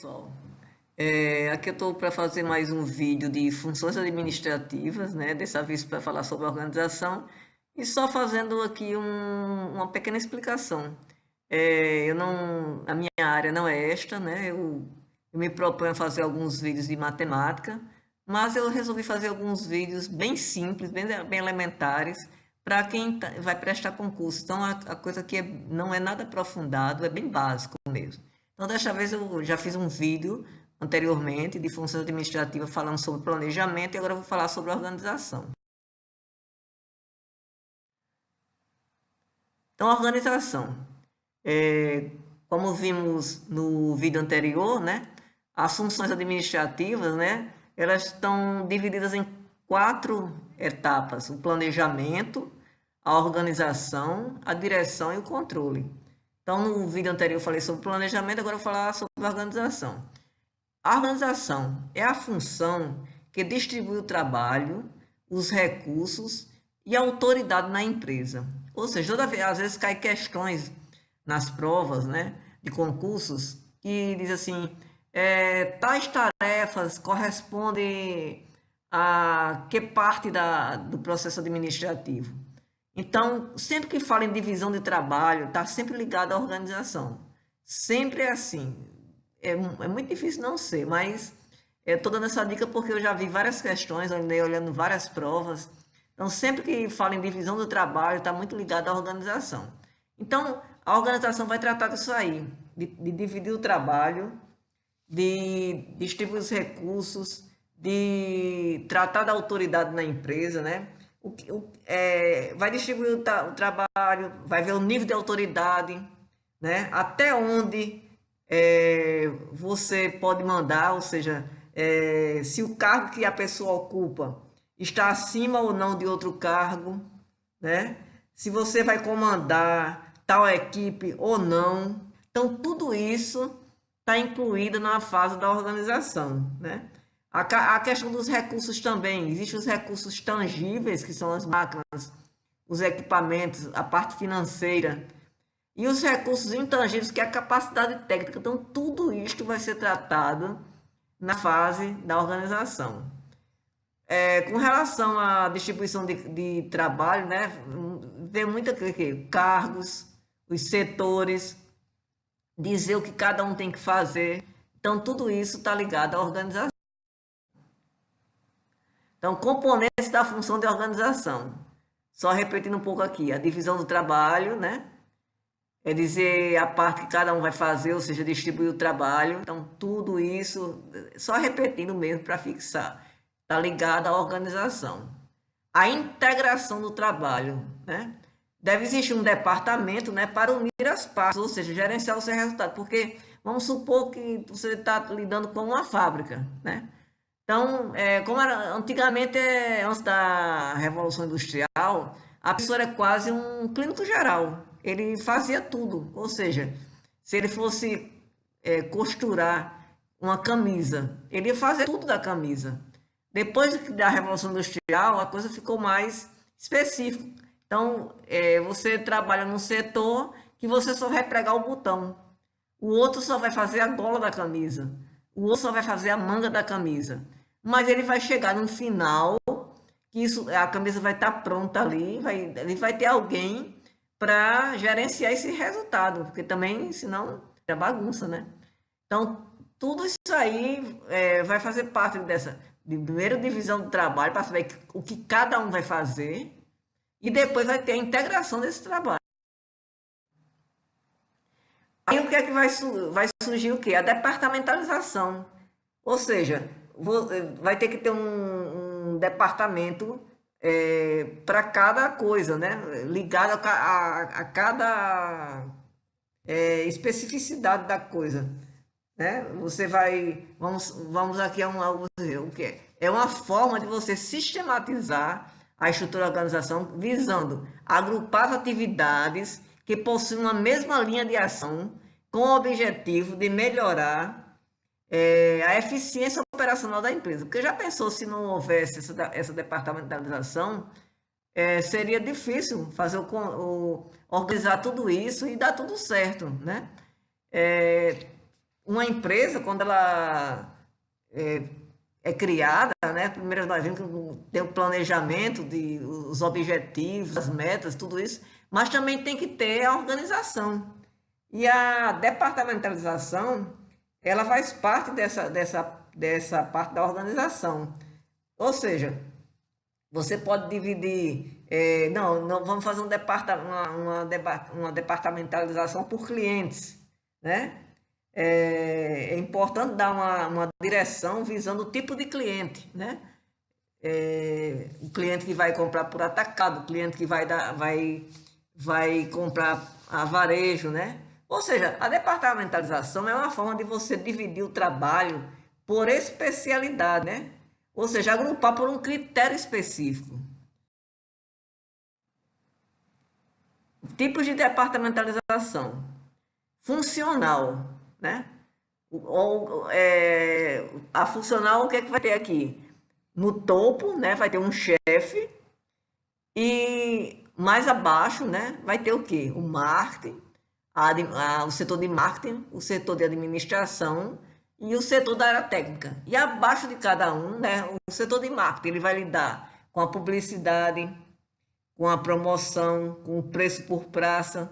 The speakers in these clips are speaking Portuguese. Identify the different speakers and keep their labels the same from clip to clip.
Speaker 1: pessoal, aqui eu estou para fazer mais um vídeo de funções administrativas, né? Dessa vez para falar sobre organização e só fazendo aqui uma pequena explicação. Eu não, a minha área não é esta, né? Eu me proponho a fazer alguns vídeos de matemática, mas eu resolvi fazer alguns vídeos bem simples, bem elementares, para quem vai prestar concurso. Então a coisa aqui não é nada aprofundado, é bem básico mesmo. Então, desta vez eu já fiz um vídeo anteriormente de funções administrativas falando sobre planejamento e agora eu vou falar sobre organização. Então, organização. Como vimos no vídeo anterior, né, as funções administrativas, né, elas estão divididas em 4 etapas: o planejamento, a organização, a direção e o controle. Então, no vídeo anterior eu falei sobre planejamento, agora eu vou falar sobre organização. A organização é a função que distribui o trabalho, os recursos e a autoridade na empresa. Ou seja, toda vez, às vezes cai questões nas provas, né, de concursos que diz assim, tais tarefas correspondem a que parte do processo administrativo. Então, sempre que fala em divisão de trabalho, está sempre ligado à organização. Sempre é assim. É muito difícil não ser, mas eu estou dando essa dica porque eu já vi várias questões, andei olhando várias provas. Então, sempre que fala em divisão do trabalho, está muito ligado à organização. Então, a organização vai tratar disso aí, de dividir o trabalho, de distribuir os recursos, de tratar da autoridade na empresa, né? Vai distribuir o trabalho, vai ver o nível de autoridade, né? Até onde você pode mandar, ou seja, se o cargo que a pessoa ocupa está acima ou não de outro cargo, né? Se você vai comandar tal equipe ou não. Então, tudo isso está incluído na fase da organização, né? A questão dos recursos também. Existem os recursos tangíveis, que são as máquinas, os equipamentos, a parte financeira. E os recursos intangíveis, que é a capacidade técnica. Então, tudo isto vai ser tratado na fase da organização. Com relação à distribuição de trabalho, né, tem muita coisa, cargos, os setores, dizer o que cada um tem que fazer. Então, tudo isso está ligado à organização. Então, componentes da função de organização. Só repetindo um pouco aqui, a divisão do trabalho, né? É dizer a parte que cada um vai fazer, ou seja, distribuir o trabalho. Então, tudo isso, só repetindo mesmo para fixar, está ligado à organização. A integração do trabalho, né? Deve existir um departamento, né, para unir as partes, ou seja, gerenciar o seu resultado, porque vamos supor que você está lidando com uma fábrica, né? Então, como era antigamente, antes da Revolução Industrial, a pessoa era quase um clínico geral. Ele fazia tudo. Ou seja, se ele fosse costurar uma camisa, ele ia fazer tudo da camisa. Depois da Revolução Industrial, a coisa ficou mais específica. Então, você trabalha num setor que você só vai pregar o botão. O outro só vai fazer a gola da camisa. O outro só vai fazer a manga da camisa. Mas ele vai chegar no final, que a camisa vai estar pronta ali, ele vai ter alguém para gerenciar esse resultado, porque também, senão, é bagunça, né? Então, tudo isso aí vai fazer parte dessa primeira divisão do trabalho, para saber o que cada um vai fazer, e depois vai ter a integração desse trabalho. Aí o que é que vai surgir o quê? A departamentalização. Ou seja, vai ter que ter um departamento para cada coisa, né? Ligado a cada especificidade da coisa, né? Você vai, vamos aqui a o que é? É uma forma de você sistematizar a estrutura da organização visando agrupar as atividades que possuem uma mesma linha de ação com o objetivo de melhorar a eficiência operacional da empresa. Porque já pensou se não houvesse essa departamentalização, seria difícil fazer organizar tudo isso e dar tudo certo, né? uma empresa, quando ela é criada, né? Primeiro nós vimos que tem o planejamento, os objetivos, as metas, tudo isso, mas também tem que ter a organização. E a departamentalização, ela faz parte dessa parte da organização. Ou seja, você pode dividir, não, vamos fazer uma departamentalização por clientes, né? É importante dar uma direção visando o tipo de cliente, né? O cliente que vai comprar por atacado, o cliente que vai comprar a varejo, né? Ou seja, a departamentalização é uma forma de você dividir o trabalho por especialidade, né? Ou seja, agrupar por um critério específico. Tipos de departamentalização. Funcional, né? A funcional, o que é que vai ter aqui? No topo, né, vai ter um chefe e mais abaixo, né, vai ter o quê? O marketing, o setor de marketing, o setor de administração e o setor da área técnica. E abaixo de cada um, né, o setor de marketing, ele vai lidar com a publicidade, com a promoção, com o preço por praça.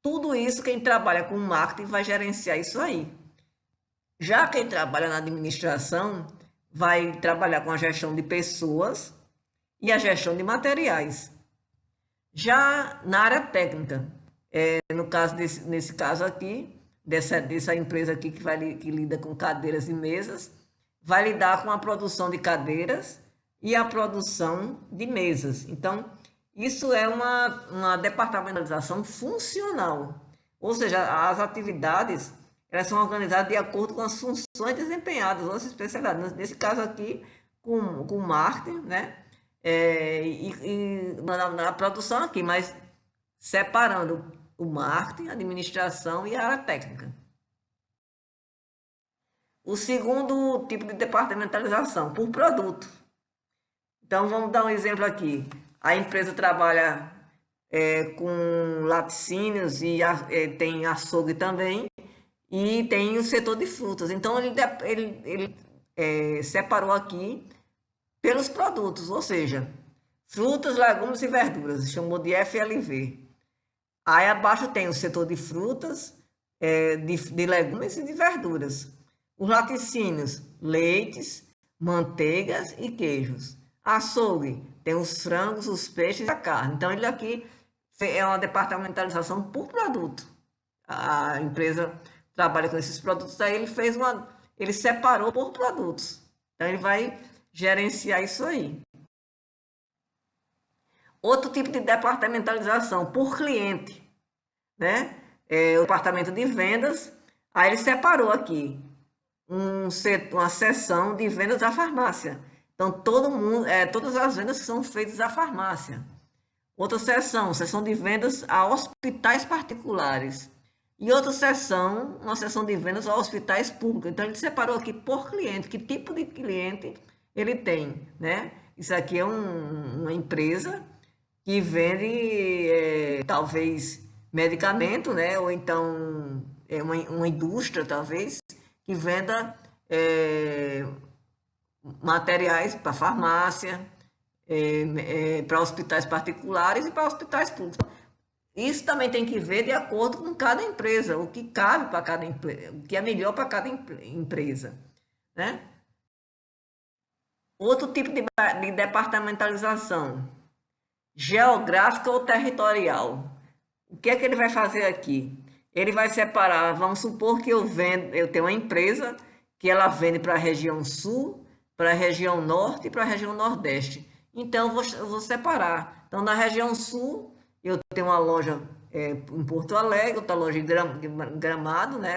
Speaker 1: Tudo isso, quem trabalha com marketing vai gerenciar isso aí. Já quem trabalha na administração vai trabalhar com a gestão de pessoas e a gestão de materiais. Já na área técnica, no caso nesse caso aqui, dessa empresa aqui que lida com cadeiras e mesas, vai lidar com a produção de cadeiras e a produção de mesas. Então, isso é uma departamentalização funcional, ou seja, as atividades elas são organizadas de acordo com as funções desempenhadas, ou as especialidades. Nesse caso aqui, com marketing, né? Na produção aqui, mas separando o marketing, a administração e a área técnica. O segundo tipo de departamentalização, por produto. Então, vamos dar um exemplo aqui. A empresa trabalha com laticínios e tem açougue também, e tem o setor de frutas. Então, ele separou aqui pelos produtos, ou seja, frutas, legumes e verduras, chamou de FLV. Aí abaixo tem o setor de frutas, de legumes e de verduras. Os laticínios, leites, manteigas e queijos. Açougue, tem os frangos, os peixes e a carne. Então, ele aqui é uma departamentalização por produto. A empresa trabalha com esses produtos, aí ele separou por produtos. Então, ele vai gerenciar isso aí. Outro tipo de departamentalização, por cliente, né? O departamento de vendas, aí ele separou aqui uma seção de vendas à farmácia. Então, todas as vendas que são feitas à farmácia. Outra seção de vendas a hospitais particulares. E outra seção, uma seção de vendas a hospitais públicos. Então, ele separou aqui por cliente, que tipo de cliente ele tem, né? Isso aqui é uma empresa que vende, talvez, medicamento, né? Ou então, uma indústria, talvez, que venda materiais para farmácia, para hospitais particulares e para hospitais públicos. Isso também tem que ver de acordo com cada empresa, o que cabe para cada empresa, o que é melhor para cada empresa, né? Outro tipo de departamentalização, geográfica ou territorial. O que é que ele vai fazer aqui? Ele vai separar, vamos supor que eu tenho uma empresa que ela vende para a região sul, para a região norte e para a região nordeste. Então, eu vou separar. Então, na região sul, eu tenho uma loja em Porto Alegre, outra loja em Gramado, né?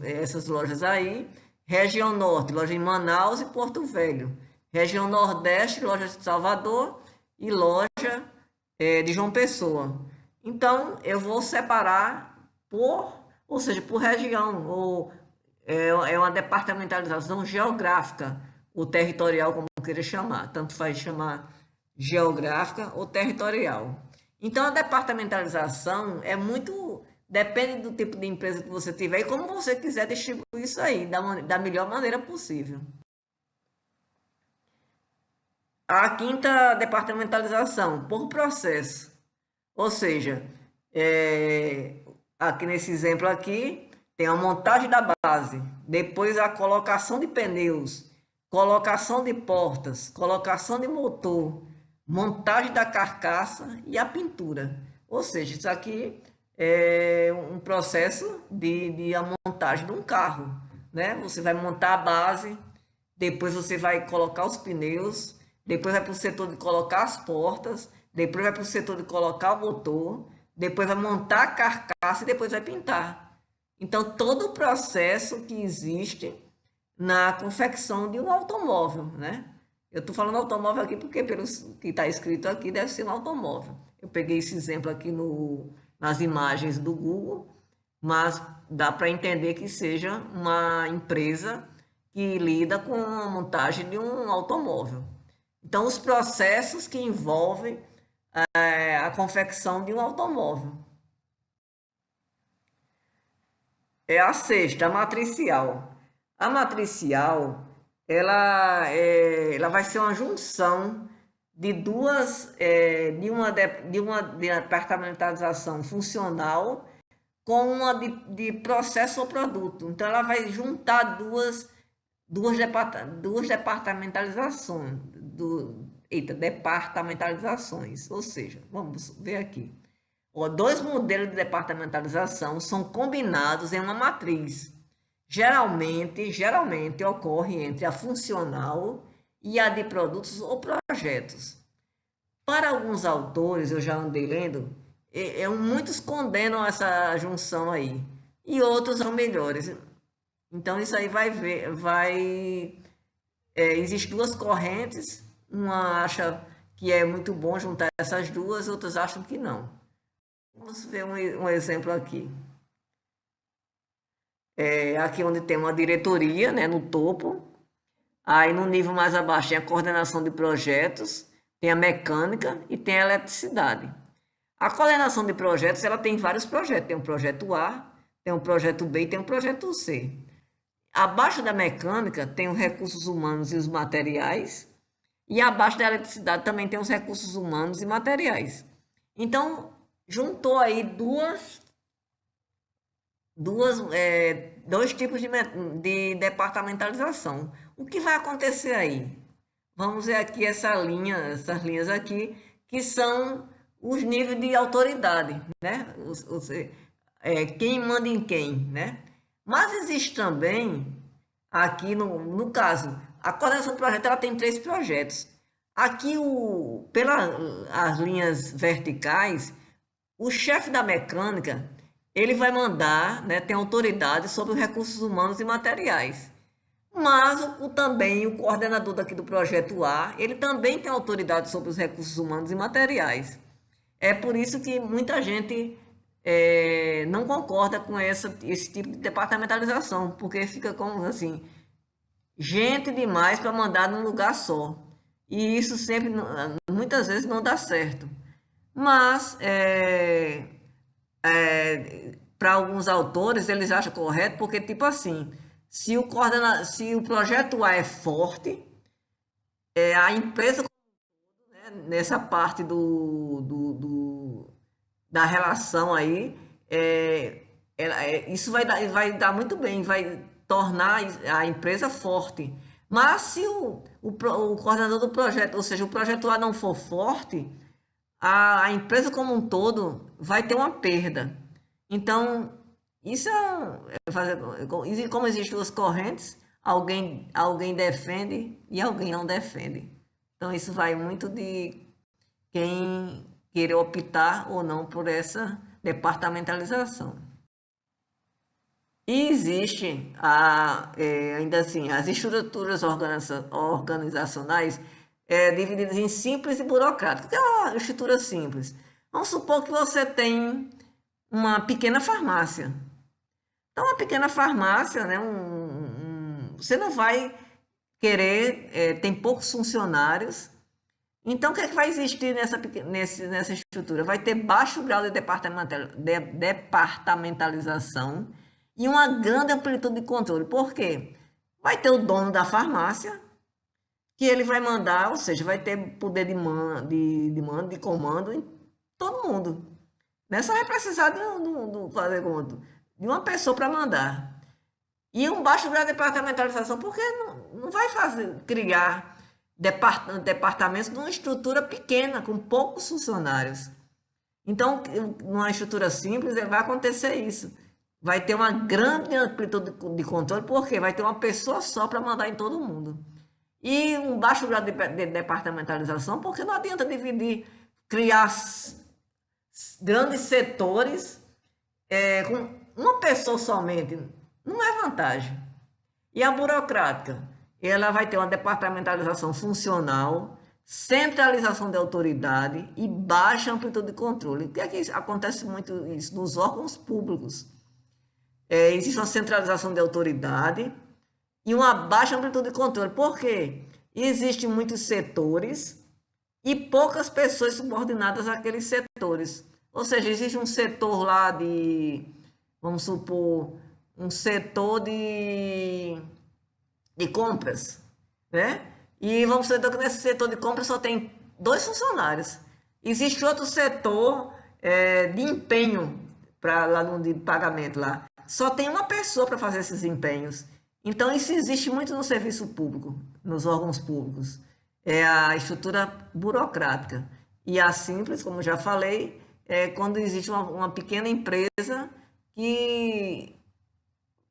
Speaker 1: Essas lojas aí. Região norte, loja em Manaus e Porto Velho. Região nordeste, loja de Salvador e loja de João Pessoa. Então, eu vou separar ou seja, por região, ou é uma departamentalização geográfica, ou territorial, como queira chamar. Tanto faz chamar geográfica ou territorial. Então, a departamentalização é muito Depende do tipo de empresa que você tiver e como você quiser distribuir isso aí, da melhor maneira possível. A quinta departamentalização, por processo. Ou seja, aqui nesse exemplo aqui, tem a montagem da base, depois a colocação de pneus, colocação de portas, colocação de motor, montagem da carcaça e a pintura. Ou seja, isso aqui é um processo de a montagem de um carro, né? Você vai montar a base, depois você vai colocar os pneus, depois vai para o setor de colocar as portas, depois vai para o setor de colocar o motor, depois vai montar a carcaça e depois vai pintar. Então, todo o processo que existe na confecção de um automóvel, né? Eu estou falando automóvel aqui porque, pelo que está escrito aqui, deve ser um automóvel. Eu peguei esse exemplo aqui nas imagens do Google, mas dá para entender que seja uma empresa que lida com a montagem de um automóvel. Então, os processos que envolvem a confecção de um automóvel. É a sexta, a matricial. A matricial, ela vai ser uma junção de duas, de uma departamentalização funcional com uma de processo ou produto. Então, ela vai juntar duas departamentalizações, departamentalizações, ou seja, vamos ver aqui. Dois modelos de departamentalização são combinados em uma matriz. Geralmente ocorre entre a funcional e a de produtos ou projetos. Para alguns autores, eu já andei lendo, muitos condenam essa junção aí, e outros são melhores. Então, isso aí existem duas correntes, uma acha que é muito bom juntar essas duas, outras acham que não. Vamos ver um exemplo aqui. Aqui onde tem uma diretoria, né, no topo, aí no nível mais abaixo tem a coordenação de projetos, tem a mecânica e tem a eletricidade. A coordenação de projetos, ela tem vários projetos, tem um projeto A, tem um projeto B e tem um projeto C. Abaixo da mecânica tem os recursos humanos e os materiais, e abaixo da eletricidade também tem os recursos humanos e materiais. Então, juntou aí dois tipos de departamentalização. O que vai acontecer aí? Vamos ver aqui essas linhas aqui, que são os níveis de autoridade, né? Quem manda em quem, né? Mas existe também, aqui no caso, a coordenação do projeto ela tem 3 projetos. Aqui, pelas linhas verticais, o chefe da mecânica, ele vai mandar, né, tem autoridade sobre os recursos humanos e materiais. Mas também o coordenador daqui do projeto A, ele também tem autoridade sobre os recursos humanos e materiais. É por isso que muita gente não concorda com esse tipo de departamentalização, porque fica como assim, gente demais para mandar num lugar só. E isso sempre, muitas vezes, não dá certo. Mas, para alguns autores, eles acham correto, porque, tipo assim, se o projeto A é forte, a empresa, né, nessa parte da relação aí, isso vai dar muito bem, vai tornar a empresa forte. Mas se o coordenador do projeto, ou seja, o projeto A não for forte, a empresa como um todo vai ter uma perda. Então, isso como existem duas correntes, alguém defende e alguém não defende. Então, isso vai muito de quem querer optar ou não por essa departamentalização. E existe, ainda assim, as estruturas organizacionais divididas em simples e burocráticas. O que é uma estrutura simples? Vamos supor que você tem uma pequena farmácia. Então, uma pequena farmácia, né, você não vai querer, tem poucos funcionários, Então, o que é que vai existir nessa estrutura? Vai ter baixo grau de departamentalização e uma grande amplitude de controle. Por quê? Vai ter o dono da farmácia, que ele vai mandar, ou seja, vai ter poder de comando em todo mundo. Né? Só vai precisar fazer conta, de uma pessoa para mandar. E um baixo grau de departamentalização, porque não vai criar departamentos numa estrutura pequena, com poucos funcionários. Então, numa estrutura simples, vai acontecer isso. Vai ter uma grande amplitude de controle, porque vai ter uma pessoa só para mandar em todo mundo. E um baixo grau de departamentalização, porque não adianta dividir, criar grandes setores com uma pessoa somente. Não é vantagem. E a burocrática? Ela vai ter uma departamentalização funcional, centralização de autoridade e baixa amplitude de controle. O que é que acontece muito isso nos órgãos públicos? Existe uma centralização de autoridade e uma baixa amplitude de controle. Por quê? Existem muitos setores e poucas pessoas subordinadas àqueles setores. Ou seja, existe um setor lá vamos supor, um setor de compras, né? E vamos supor que nesse setor de compras só tem 2 funcionários. Existe outro setor de empenho, lá no de pagamento lá. Só tem uma pessoa para fazer esses empenhos. Então, isso existe muito no serviço público, nos órgãos públicos. É a estrutura burocrática. E a simples, como já falei, é quando existe uma pequena empresa que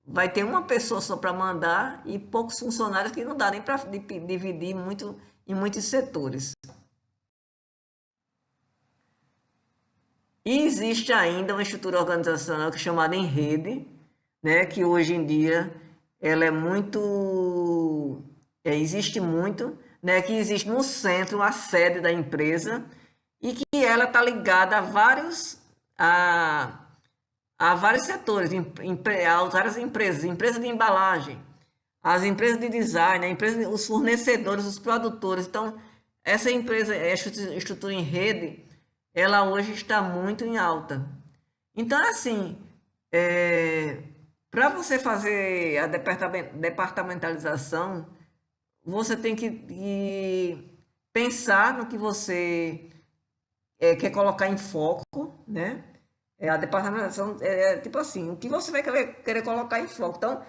Speaker 1: vai ter uma pessoa só para mandar e poucos funcionários que não dá nem para dividir em muitos setores. E existe ainda uma estrutura organizacional que é chamada em rede, né, que hoje em dia ela é muito, existe muito, né, que existe no centro a sede da empresa e que ela está ligada a vários setores, a várias empresas de embalagem, as empresas de design, os fornecedores, os produtores. Então, essa empresa, essa estrutura em rede, ela hoje está muito em alta. Então, assim, para você fazer a departamentalização, você tem que pensar no que você quer colocar em foco, né? A departamentalização tipo assim, o que você vai querer colocar em foco. Então,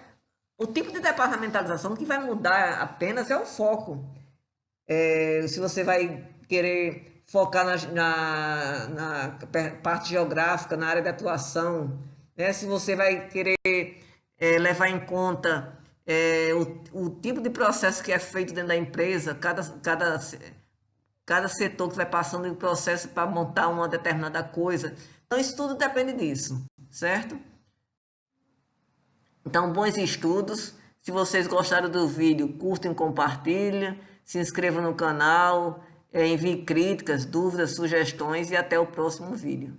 Speaker 1: o tipo de departamentalização que vai mudar apenas é o foco. Se você vai querer focar na parte geográfica, na área de atuação, né? Se você vai querer levar em conta o tipo de processo que é feito dentro da empresa, cada setor que vai passando em processo para montar uma determinada coisa. Então, isso tudo depende disso, certo? Então, bons estudos. Se vocês gostaram do vídeo, curtem, compartilhem, se inscrevam no canal, enviem críticas, dúvidas, sugestões e até o próximo vídeo.